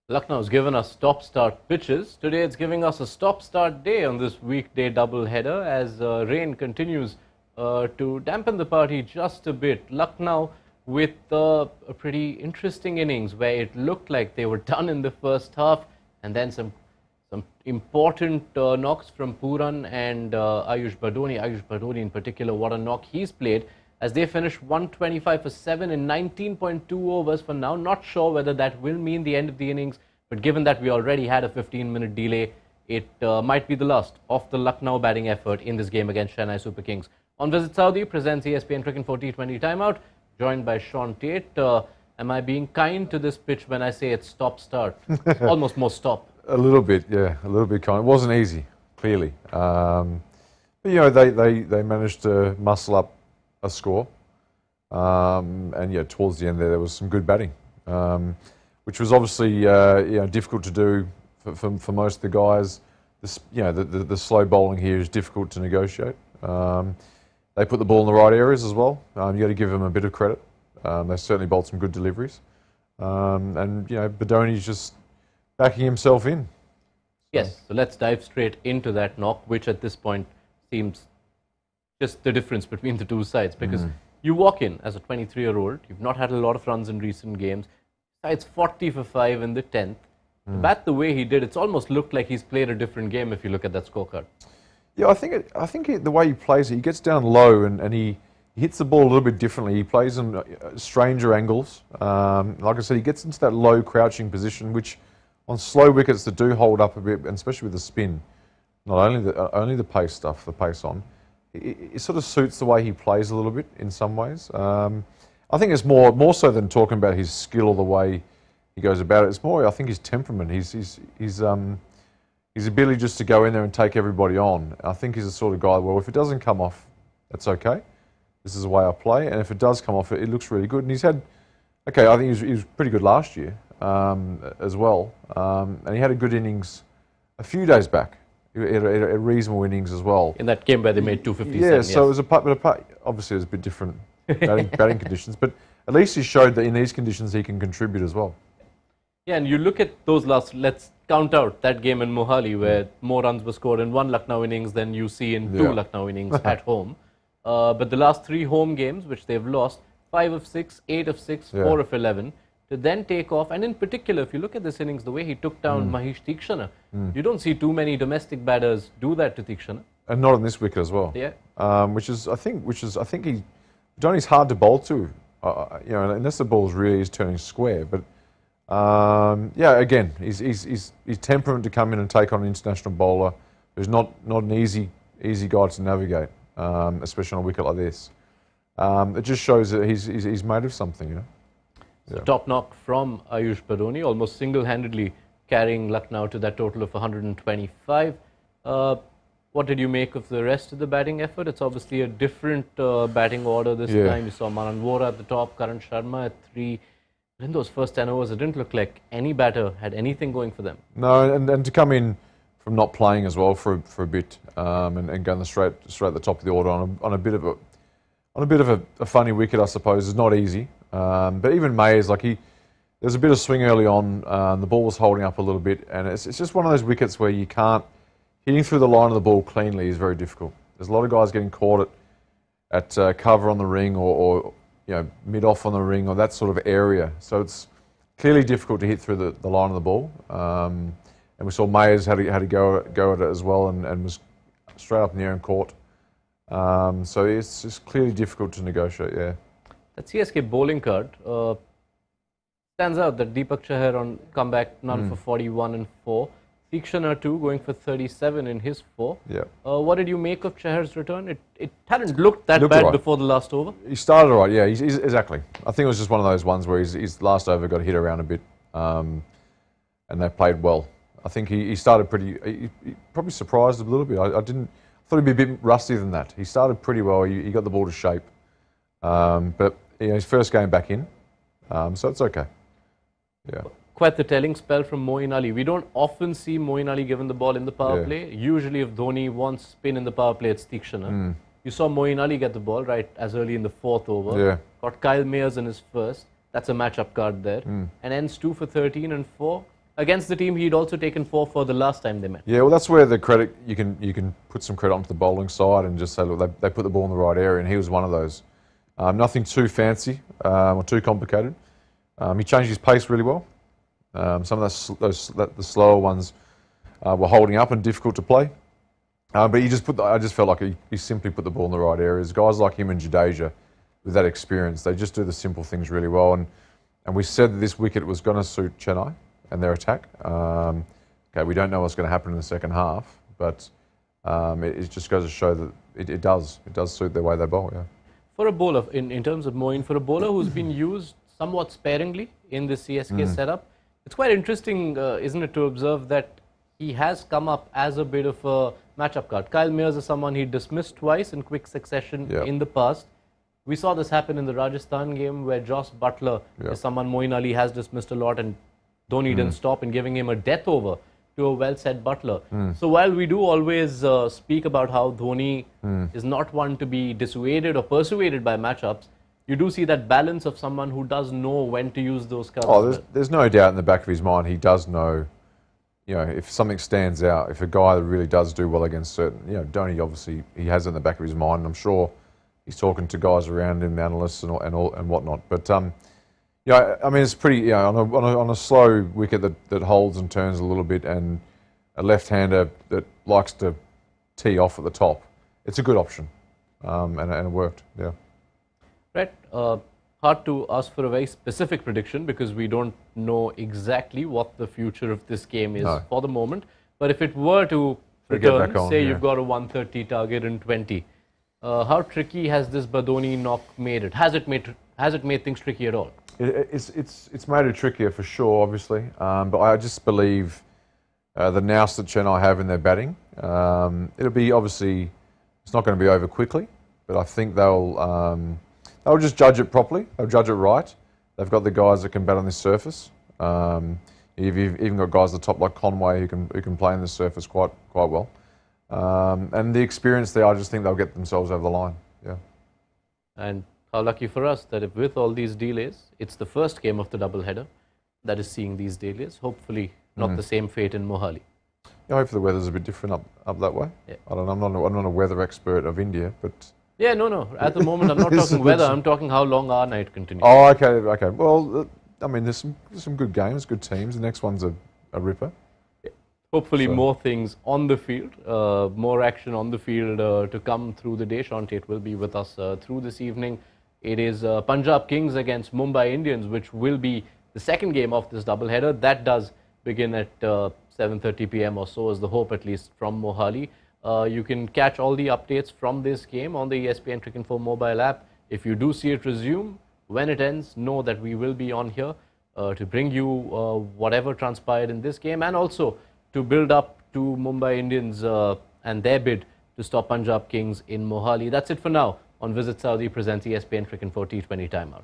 Lucknow's given us stop-start pitches. Today it's giving us a stop-start day on this weekday double-header as rain continues to dampen the party just a bit. Lucknow with a pretty interesting innings where it looked like they were done in the first half, and then some important knocks from Puran and Ayush Badoni. Ayush Badoni in particular, what a knock he's played, as they finished 125 for 7 in 19.2 overs for now. Not sure whether that will mean the end of the innings, but given that we already had a 15-minute delay, it might be the last of the Lucknow batting effort in this game against Chennai Super Kings. On Visit Saudi presents ESPNcricinfo T20 Timeout, joined by Shaun Tait. Am I being kind to this pitch when I say it's stop-start? It's almost more stop. A little bit, yeah, a little bit kind. It wasn't easy, clearly. But, you know, they managed to muscle up a score. And, yeah, towards the end there was some good batting, which was obviously, you know, difficult to do for most of the guys. The slow bowling here is difficult to negotiate. They put the ball in the right areas as well. You got to give them a bit of credit. They certainly bowled some good deliveries. And, you know, Badoni's just backing himself in. Yes, so let's dive straight into that knock, which at this point seems just the difference between the two sides, because you walk in as a 23-year-old, you've not had a lot of runs in recent games, sides 40 for 5 in the 10th. To bat the way he did, it's almost looked like he's played a different game if you look at that scorecard. Yeah, I think the way he plays it, he gets down low and he hits the ball a little bit differently. He plays in stranger angles. Like I said, he gets into that low crouching position, which on slow wickets that do hold up a bit, and especially with the spin, not only the pace stuff, the pace on, it sort of suits the way he plays a little bit in some ways. I think it's more so than talking about his skill or the way he goes about it. It's more, I think, his temperament. His ability just to go in there and take everybody on. I think he's the sort of guy, well, if it doesn't come off, that's okay. This is the way I play, and if it does come off, it looks really good. And he's had, okay, I think he was pretty good last year as well, and he had a good innings a few days back. He had a reasonable innings as well. In that game where they made 257. Yeah, so it was obviously it was a bit different batting conditions, but at least he showed that in these conditions he can contribute as well. Yeah, and you look at those let's count out that game in Mohali where more runs were scored in one Lucknow innings than you see in two Lucknow innings at home. But the last 3 home games, which they've lost, 5 of 6, 8 of 6, 4 of 11, to then take off. And in particular, if you look at this innings, the way he took down Mahesh Theekshana, you don't see too many domestic batters do that to Theekshana. And not on this wicket as well. Yeah. I think Dhoni's hard to bowl to, you know, unless the ball really is turning square. But yeah, again, he's temperament to come in and take on an international bowler who's not an easy guy to navigate, especially on a wicket like this. It just shows that he's made of something, you know. So top knock from Ayush Badoni, almost single-handedly carrying Lucknow to that total of 125. What did you make of the rest of the batting effort? It's obviously a different batting order this time. You saw Manan Vora at the top, Karan Sharma at 3. But in those first 10 overs, it didn't look like any batter had anything going for them. No, and to come in from not playing as well for a bit and going straight at the top of the order on a bit of a funny wicket, I suppose, is not easy. But even Mayers, there's a bit of swing early on. The ball was holding up a little bit, and it's just one of those wickets where you can't. Hitting through the line of the ball cleanly is very difficult. There's a lot of guys getting caught at cover on the ring or you know, mid-off on the ring or that sort of area. So it's clearly difficult to hit through the line of the ball. And we saw Mayers had to go at it as well and was straight up in the air and caught. So it's just clearly difficult to negotiate, yeah. That CSK bowling card stands out that Deepak Chahar on comeback, none for 41 and 4. Theekshana too, going for 37 in his 4. Yeah. What did you make of Chahar's return? It hadn't looked that bad before the last over. He started all right, yeah, he's exactly. I think it was just one of those ones where his last over got hit around a bit and they played well. I think he started he probably surprised a little bit. I thought he'd be a bit rusty than that. He started pretty well, he got the ball to shape. But you know, his first game back in, so it's okay. Yeah. Quite the telling spell from Moeen Ali. We don't often see Moeen Ali given the ball in the power play. Usually if Dhoni wants spin in the power play, it's Theekshana. You saw Moeen Ali get the ball right as early in the 4th over. Yeah. Got Kyle Mayers in his first. That's a matchup card there. And ends 2 for 13 and 4. against the team he'd also taken 4 for the last time they met. Yeah, well, that's where the credit, you can put some credit onto the bowling side and just say, look, they put the ball in the right area, and he was one of those. Nothing too fancy or too complicated. He changed his pace really well. Some of the slower ones were holding up and difficult to play. But I just felt like he simply put the ball in the right areas. Guys like him and Jadeja, with that experience, they just do the simple things really well. And we said that this wicket was going to suit Chennai and their attack. Okay, we don't know what's going to happen in the second half, but it just goes to show that it does suit the way they bowl. Yeah. For a bowler, in terms of Moeen, for a bowler who's been used somewhat sparingly in the CSK setup, it's quite interesting, isn't it, to observe that he has come up as a bit of a matchup card. Kyle Mears is someone he dismissed twice in quick succession in the past. We saw this happen in the Rajasthan game where Josh Butler is someone Moeen Ali has dismissed a lot, and Dhoni didn't stop in giving him a death over to a well-set Butler. So while we do always speak about how Dhoni is not one to be dissuaded or persuaded by matchups, you do see that balance of someone who does know when to use those cards. Oh, there's no doubt in the back of his mind he does know, you know, if something stands out, if a guy that really does do well against certain, you know, Dhoni obviously, he has it in the back of his mind, and I'm sure he's talking to guys around him, analysts and whatnot. But yeah, I mean, it's pretty, you know, on a slow wicket that holds and turns a little bit, and a left-hander that likes to tee off at the top, it's a good option, and it worked. Yeah. Right. Hard to ask for a very specific prediction because we don't know exactly what the future of this game is for the moment. But if it were to return, say you've got a 130 target in 20, how tricky has this Badoni knock made it? Has it made things tricky at all? It's made it trickier for sure, obviously. But I just believe the nous that Chennai have in their batting, it'll be obviously, it's not going to be over quickly, but I think they'll just judge it properly. They'll judge it right. They've got the guys that can bat on this surface. You've even got guys at the top like Conway who can play on this surface quite well. And the experience there, I just think they'll get themselves over the line. Yeah. And how lucky for us that if with all these delays, it's the first game of the doubleheader that is seeing these delays. Hopefully not the same fate in Mohali. Yeah, hopefully the weather's a bit different up that way. Yeah. I don't know. I'm not a weather expert of India, but... Yeah, no. At the moment, I'm not talking weather. I'm talking how long our night continues. Oh, okay. Well, I mean, there's some good games, good teams. The next one's a ripper. Yeah. Hopefully, more things on the field, more action on the field to come through the day. Shaun Tait will be with us through this evening. It is Punjab Kings against Mumbai Indians, which will be the second game of this doubleheader. That does begin at 7:30 p.m. or so, is the hope, at least, from Mohali. You can catch all the updates from this game on the ESPNcricinfo mobile app. If you do see it resume, when it ends, know that we will be on here to bring you whatever transpired in this game, and also to build up to Mumbai Indians and their bid to stop Punjab Kings in Mohali. That's it for now on Visit Saudi presents ESPNcricinfo T20 Timeout.